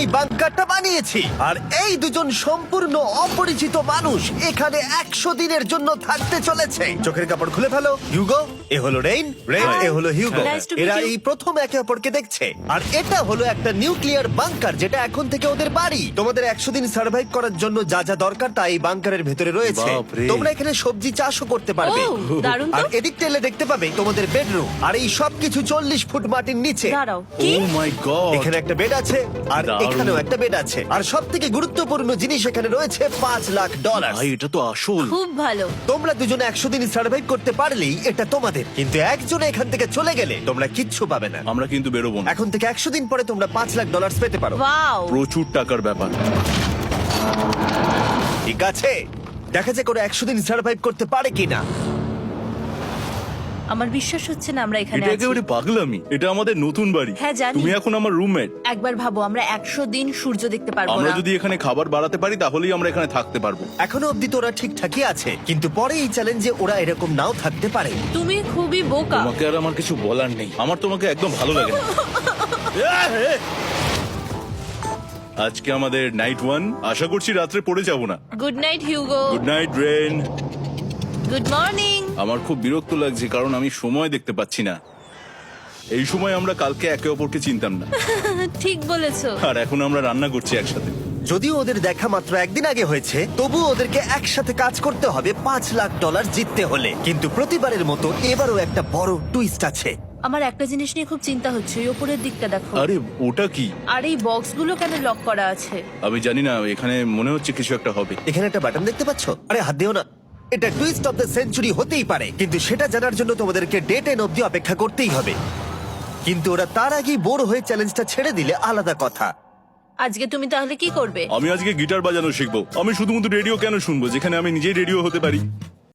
এই বাংকারটা বানিয়েছি আর এই দুজন সম্পূর্ণ অপরিচিত মানুষ এখানে 100 দিনের জন্য থাকতে চলেছে। চোখের কাপড় খুলে ফেলো। হিউগো, এ হলো রেইন, এ হলো হিউগো। Nice to meet এরা you. এই প্রথম একে অপরকে দেখছে। আর এটা হলো একটা নিউক্লিয়ার বাংকার যেটা এখন থেকে ওদের বাড়ি। তোমাদের 100 দিন সার্ভাইভ করার জন্য যা যা দরকার তা এই বাংকারের ভেতরে রয়েছে। বাপরে। তোমরা এখানে সবজি চাষও করতে পারবে। ও, দারুণ তো। আর এদিক টেলে দেখতে পাবে তোমাদের বেডরুম। আর এই সবকিছু 40 ফুট মাটির নিচে। দাঁড়াও, ও কি? মাই গড। এখানে একটা বেড আছে আর দারুণ। এখানেও একটা বেড আছে। আর সব থেকে গুরুত্বপূর্ণ জিনিস এখানে রয়েছে $5,00,000। ভাই এটা তো আসল। খুব ভালো। তোমরা দুজনে 100 দিন সার্ভাইভ করতে পারলেই এটা তোমাদের, কিন্তু একজন এখান থেকে চলে গেলে তোমরা কিচ্ছু পাবে না। আমরা কিন্তু বেরোবো না। এখন থেকে 100 দিন পরে তোমরা $5,00,000 পেতে পারো। ওয়াও। প্রচুর টাকার ব্যাপার। ঠিক আছে, দেখা যাক করে 100 দিন সার্ভাইভ করতে পারে কিনা। আমার বিশ্বাস হচ্ছে না আমরা এখানে এটা আছি। একেবারে পাগলামি। এটা আমাদের নতুন বাড়ি। হ্যাঁ, জানি। তুমি এখন আমার রুমমেট। একবার ভাবো, আমরা 100 দিন সূর্য দেখতে পারবো আমরা না। যদি এখানে খাবার বাড়াতে পারি তাহলেই আমরা এখানে থাকতে পারবো। এখনো অব্দি তো ওরা ঠিকঠাকই আছে, কিন্তু পরে এই চ্যালেঞ্জে ওরা এরকম নাও থাকতে পারে। তুমি খুবই বোকা। তোমাকে আর আমার কিছু বলার নেই। আমার তোমাকে একদম ভালো লাগে না। আজকে আমাদের নাইট 1। আশা করছি রাত্রে পড়ে যাব না। Good night Hugo. Good night Ren. Good morning. আমার খুব বিরক্ত লাগছে কারণ আমি সময় দেখতে পাচ্ছি না। এই সময় আমরা কালকে একে অপরকে চিনতাম না, ঠিক বলেছো। আর এখন আমরা রান্না করছি একসাথে। যদিও ওদের দেখা মাত্র একদিন আগে হয়েছে, তবু ওদেরকে একসাথে কাজ করতে হবে $5,00,000 জিততে হলে। কিন্তু প্রতিবারের মতো এবারও একটা বড় টুইস্ট আছে। আমার একটা জিনিস নিয়ে খুব চিন্তা হচ্ছে, ওই উপরের দিকটা দেখো। আরে ওটা কি? আর এই বক্সগুলো কেন লক করা আছে? আমি জানি না, এখানে মনে হচ্ছে কিছু একটা হবে। এখানে একটা বাটন দেখতে পাচ্ছ? আরে হাত দিও না। এটা টুইস্ট অফ দ্য সেঞ্চুরি হতেই পারে, কিন্তু সেটা জানার জন্য তোমাদেরকে ডে 10 অব্দি অপেক্ষা করতেই হবে। কিন্তু ওরা তার আগেই বোর হয়ে চ্যালেঞ্জটা ছেড়ে দিলে আলাদা কথা। আজকে তুমি তাহলে কি করবে? আমি আজকে গিটার বাজানো শিখবো। আমি শুধুমাত্র রেডিও কেন শুনবো যেখানে আমি নিজেই রেডিও হতে পারি?